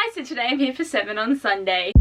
guys, so today I'm here for 7 on Sunday.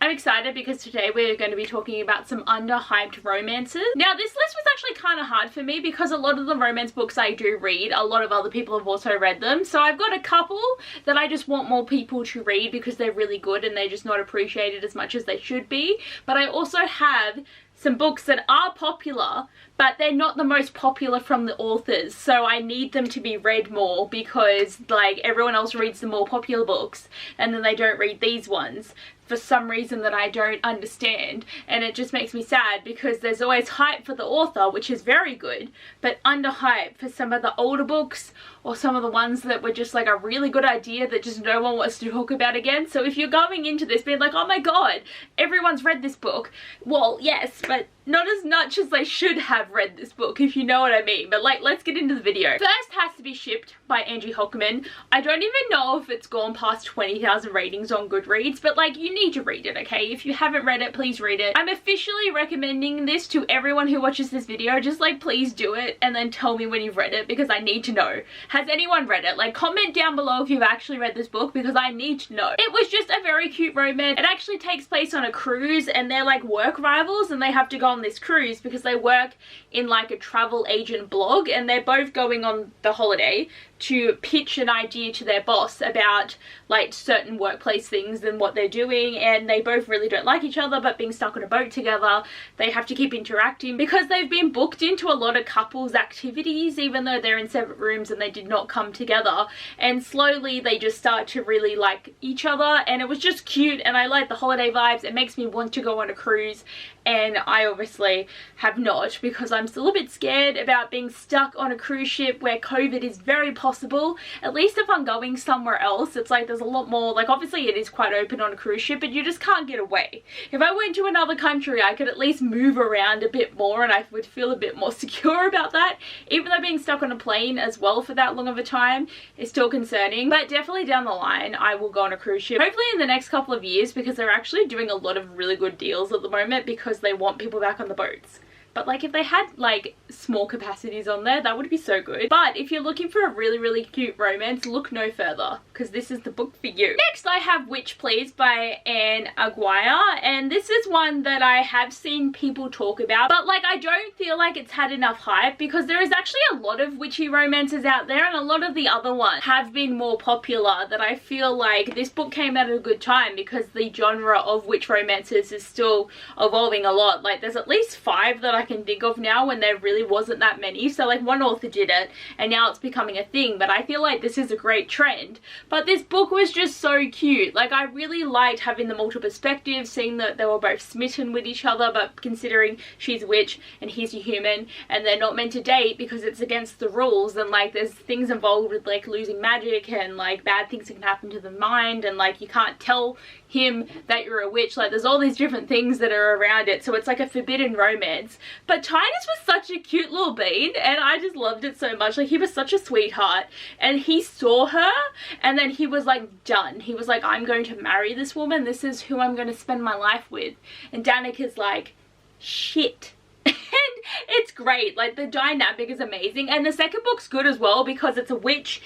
I'm excited because today we're going to be talking about some underhyped romances. Now this list was actually kind of hard for me because a lot of the romance books I do read, a lot of other people have also read them. So I've got a couple that I just want more people to read because they're really good and they're just not appreciated as much as they should be. But I also have some books that are popular, but they're not the most popular from the authors, so I need them to be read more because like everyone else reads the more popular books and then they don't read these ones for some reason that I don't understand, and it just makes me sad because there's always hype for the author, which is very good, but underhype for some of the older books or some of the ones that were just like a really good idea that just no one wants to talk about again. So if you're going into this being like, oh my god, everyone's read this book, well yes, but not as much as they should have read this book, if you know what I mean. But like, let's get into the video. First has to be Shipped by Angie Hockman. I don't even know if it's gone past 20,000 ratings on Goodreads, but like, you need to read it, okay? If you haven't read it, please read it. I'm officially recommending this to everyone who watches this video. Just like, please do it and then tell me when you've read it because I need to know. Has anyone read it? Like, comment down below if you've actually read this book because I need to know. It was just a very cute romance. It actually takes place on a cruise and they're like work rivals and they have to go on this cruise because they work in like a travel agent blog and they're both going on the holiday to pitch an idea to their boss about like certain workplace things and what they're doing, and they both really don't like each other, but being stuck on a boat together they have to keep interacting because they've been booked into a lot of couples activities even though they're in separate rooms and they did not come together, and slowly they just start to really like each other, and it was just cute and I like the holiday vibes. It makes me want to go on a cruise, and I obviously have not because I'm still a bit scared about being stuck on a cruise ship where COVID is very possible. At least if I'm going somewhere else, it's like there's a lot more, like obviously it is quite open on a cruise ship, but you just can't get away. If I went to another country, I could at least move around a bit more and I would feel a bit more secure about that, even though being stuck on a plane as well for that long of a time is still concerning. But definitely down the line I will go on a cruise ship, hopefully in the next couple of years, because they're actually doing a lot of really good deals at the moment because they want people back on the boats. But like, if they had like small capacities on there, that would be so good. But if you're looking for a really cute romance, look no further because this is the book for you. Next I have Witch Please by Anne Aguirre, and this is one that I have seen people talk about, but like I don't feel like it's had enough hype because there is actually a lot of witchy romances out there, and a lot of the other ones have been more popular, that I feel like this book came out at a good time because the genre of witch romances is still evolving a lot. Like there's at least 5 that I can think of now when there really wasn't that many. So like one author did it and now it's becoming a thing, but I feel like this is a great trend. But this book was just so cute. Like I really liked having the multiple perspectives, seeing that they were both smitten with each other, but considering she's a witch and he's a human and they're not meant to date because it's against the rules, and like there's things involved with like losing magic and like bad things that can happen to the mind, and like you can't tell him that you're a witch. Like there's all these different things that are around it, so it's like a forbidden romance. But Titus was such a cute little bean and I just loved it so much. Like he was such a sweetheart, and he saw her and then he was like done. He was like, I'm going to marry this woman, this is who I'm going to spend my life with. And Danica's like, shit. And it's great, like the dynamic is amazing, and the second book's good as well because it's a witch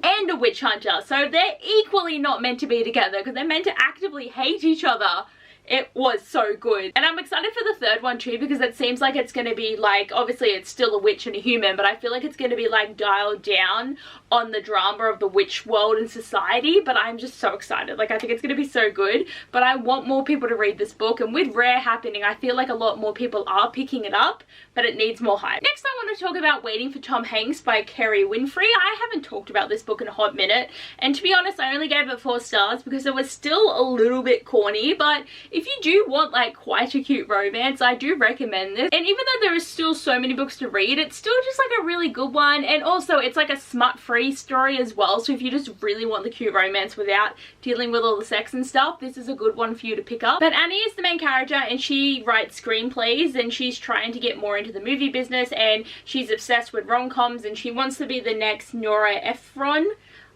and a witch hunter, so they're equally not meant to be together because they're meant to actively hate each other. It was so good, and I'm excited for the third one too because it seems like it's going to be like, obviously it's still a witch and a human, but I feel like it's going to be like dialed down on the drama of the witch world and society. But I'm just so excited. Like I think it's going to be so good, but I want more people to read this book, and with Rare happening I feel like a lot more people are picking it up, but it needs more hype. Next I want to talk about Waiting for Tom Hanks by Kerry Winfrey. I haven't talked about this book in a hot minute, and to be honest I only gave it 4 stars because it was still a little bit corny, but if you do want like quite a cute romance, I do recommend this. And even though there is still so many books to read, it's still just like a really good one, and also it's like a smut-free story as well, so if you just really want the cute romance without dealing with all the sex and stuff, this is a good one for you to pick up. But Annie is the main character and she writes screenplays, and she's trying to get more into the movie business, and she's obsessed with rom-coms and she wants to be the next Nora Ephron.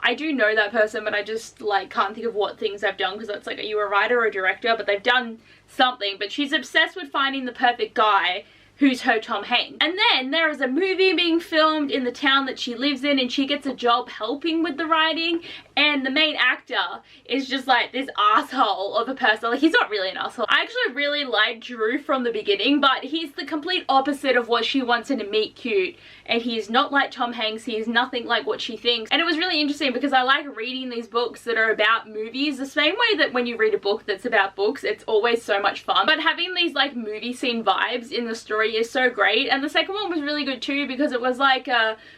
I do know that person, but I just like can't think of what things they've done because it's like, are you a writer or a director? But they've done something. But she's obsessed with finding the perfect guy who's her Tom Hanks. And then there is a movie being filmed in the town that she lives in, and she gets a job helping with the writing, and the main actor is just like this asshole of a person. Like, he's not really an asshole. I actually really liked Drew from the beginning, but he's the complete opposite of what she wants in a meet cute, and he's not like Tom Hanks. He is nothing like what she thinks. And it was really interesting because I like reading these books that are about movies the same way that when you read a book that's about books, it's always so much fun. But having these like movie scene vibes in the story is so great. And the second one was really good too because it was like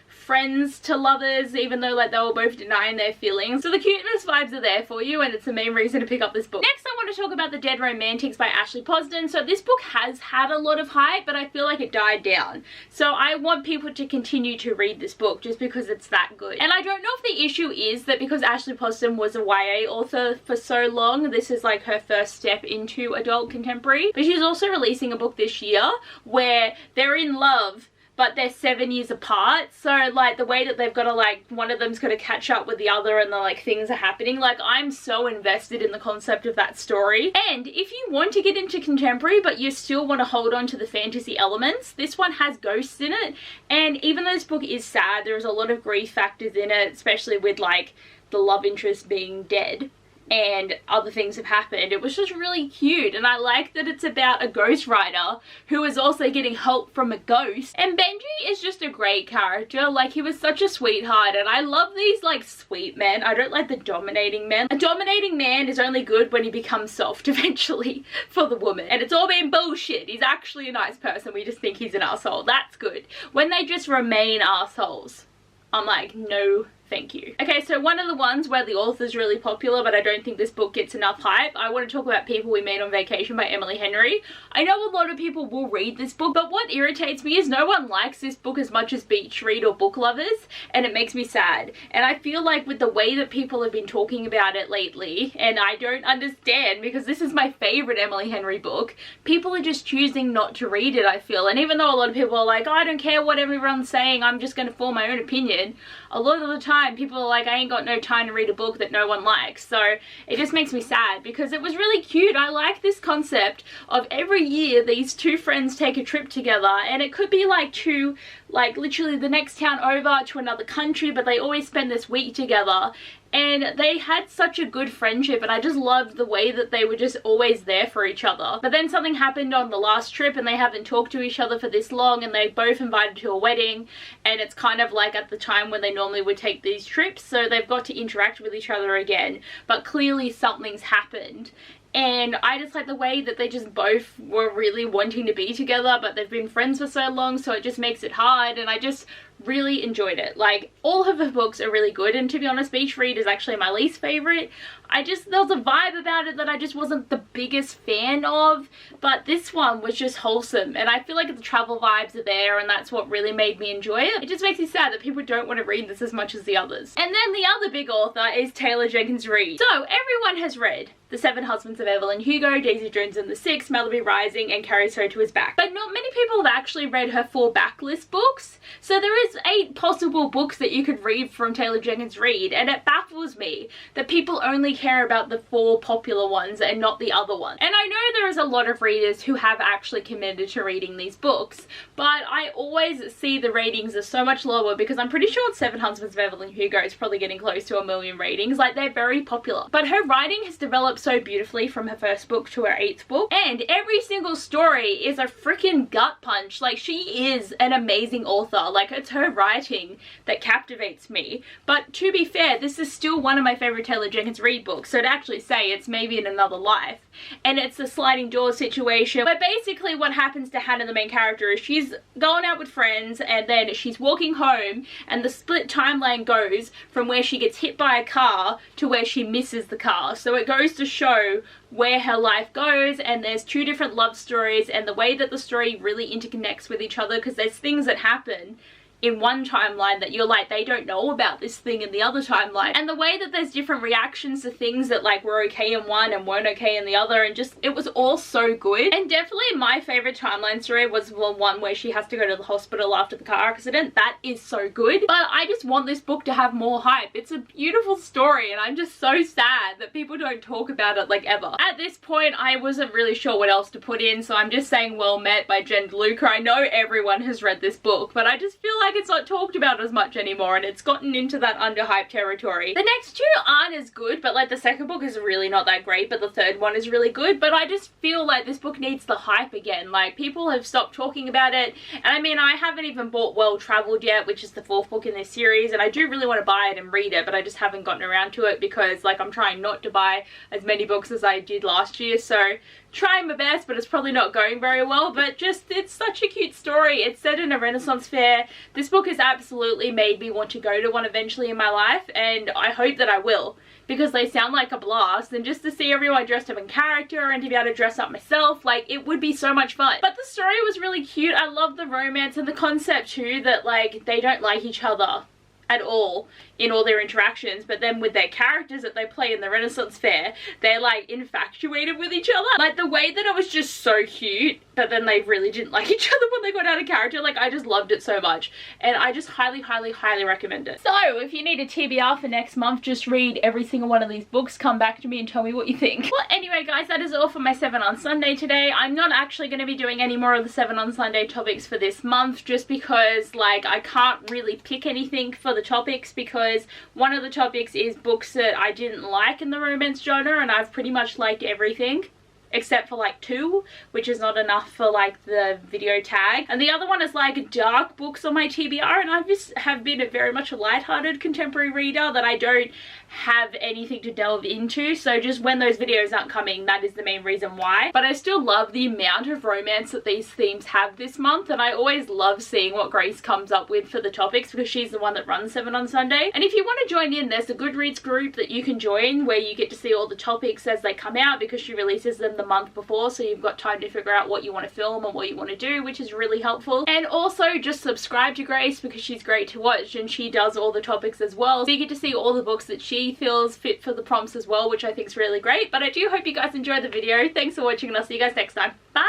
friends to lovers, even though like they were both denying their feelings. So the cuteness vibes are there for you, and it's the main reason to pick up this book. Next, I want to talk about The Dead Romantics by Ashley Poston. So this book has had a lot of hype, but I feel like it died down. So I want people to continue to read this book just because it's that good. And I don't know if the issue is that because Ashley Poston was a YA author for so long, this is like her first step into adult contemporary. But she's also releasing a book this year where they're in love, but they're 7 years apart. So like the way that they've got to like, one of them's got to catch up with the other, and the like things are happening. Like, I'm so invested in the concept of that story. And if you want to get into contemporary but you still want to hold on to the fantasy elements, this one has ghosts in it. And even though this book is sad, there's a lot of grief factors in it, especially with like the love interest being dead and other things have happened. It was just really cute, and I like that it's about a ghostwriter who is also getting help from a ghost. And Benji is just a great character. Like, he was such a sweetheart, and I love these like sweet men. I don't like the dominating men. A dominating man is only good when he becomes soft eventually for the woman, and it's all been bullshit. He's actually a nice person, we just think he's an asshole. That's good. When they just remain assholes, I'm like, no thank you. Okay, so one of the ones where the author's really popular, but I don't think this book gets enough hype, I want to talk about People We Meet on Vacation by Emily Henry. I know a lot of people will read this book, but what irritates me is no one likes this book as much as Beach Read or Book Lovers, and it makes me sad. And I feel like with the way that people have been talking about it lately, and I don't understand because this is my favorite Emily Henry book, people are just choosing not to read it, I feel. And even though a lot of people are like, oh, I don't care what everyone's saying, I'm just going to form my own opinion, a lot of the time people are like, I ain't got no time to read a book that no one likes. So it just makes me sad because it was really cute. I like this concept of every year these two friends take a trip together, and it could be like to like literally the next town over to another country, but they always spend this week together. And they had such a good friendship, and I just loved the way that they were just always there for each other. But then something happened on the last trip and they haven't talked to each other for this long, and they both invited to a wedding, and it's kind of like at the time when they normally would take these trips, so they've got to interact with each other again, but clearly something's happened. And I just like the way that they just both were really wanting to be together, but they've been friends for so long, so it just makes it hard, and I just really enjoyed it. Like, all of her books are really good, and to be honest, Beach Read is actually my least favorite. There was a vibe about it that I just wasn't the biggest fan of, but this one was just wholesome, and I feel like the travel vibes are there, and that's what really made me enjoy it. It just makes me sad that people don't want to read this as much as the others. And then the other big author is Taylor Jenkins Reid. So everyone has read The Seven Husbands of Evelyn Hugo, Daisy Jones and the Six, Malibu Rising, and Carries Her to His Back. But not many people have actually read her 4 backlist books, so there is 8 possible books that you could read from Taylor Jenkins Reid, and it baffles me that people only care about the 4 popular ones and not the other ones. And I know there is a lot of readers who have actually committed to reading these books, but I always see the ratings are so much lower because I'm pretty sure Seven Husbands of Evelyn Hugo is probably getting close to 1 million ratings. Like, they're very popular. But her writing has developed so beautifully from her first book to her 8th book, and every single story is a freaking gut punch. Like, she is an amazing author. Like, it's her writing that captivates me. But to be fair, this is still one of my favorite Taylor Jenkins Reid books, so to actually say it's maybe in another life. And it's a sliding door situation where basically what happens to Hannah, the main character, is she's going out with friends, and then she's walking home, and the split timeline goes from where she gets hit by a car to where she misses the car. So it goes to show where her life goes, and there's 2 different love stories, and the way that the story really interconnects with each other, because there's things that happen in one timeline that you're like, they don't know about this thing in the other timeline. And the way that there's different reactions to things that like were okay in one and weren't okay in the other, and just, it was all so good. And definitely my favorite timeline story was the one where she has to go to the hospital after the car accident. That is so good. But I just want this book to have more hype. It's a beautiful story, and I'm just so sad that people don't talk about it like ever. At this point, I wasn't really sure what else to put in, so I'm just saying Well Met by Jen DeLuca. I know everyone has read this book, but I just feel like it's not talked about as much anymore, and it's gotten into that underhyped territory. The next two aren't as good, but like the second book is really not that great, but the third one is really good. But I just feel like this book needs the hype again. Like, people have stopped talking about it, and I mean, I haven't even bought Well Traveled yet, which is the fourth book in this series, and I do really want to buy it and read it, but I just haven't gotten around to it because like I'm trying not to buy as many books as I did last year, so trying my best, but it's probably not going very well. But just, it's such a cute story. It's set in a Renaissance fair. This book has absolutely made me want to go to one eventually in my life, and I hope that I will, because they sound like a blast. And just to see everyone dressed up in character and to be able to dress up myself, like, it would be so much fun. But the story was really cute. I love the romance and the concept too, that like they don't like each other at all in all their interactions, but then with their characters that they play in the Renaissance fair, they're like infatuated with each other. Like, the way that it was just so cute, but then they really didn't like each other when they got out of character. Like, I just loved it so much, and I just highly recommend it. So if you need a TBR for next month, just read every single one of these books, come back to me and tell me what you think. Well, anyway guys, that is all for my 7 on Sunday today. I'm not actually going to be doing any more of the 7 on Sunday topics for this month, just because like I can't really pick anything for the topics, because one of the topics is books that I didn't like in the romance genre, and I've pretty much liked everything except for like 2, which is not enough for like the video tag. And the other one is like dark books on my TBR, and I just have been a very much a lighthearted contemporary reader that I don't have anything to delve into, so just when those videos aren't coming, that is the main reason why. But I still love the amount of romance that these themes have this month, and I always love seeing what Grace comes up with for the topics, because she's the one that runs 7 on Sunday. And if you want to join in, there's a Goodreads group that you can join where you get to see all the topics as they come out, because she releases them the month before, so you've got time to figure out what you want to film and what you want to do, which is really helpful. And also just subscribe to Grace, because she's great to watch and she does all the topics as well, so you get to see all the books that she feels fit for the prompts as well, which I think is really great. But I do hope you guys enjoyed the video. Thanks for watching, and I'll see you guys next time. Bye!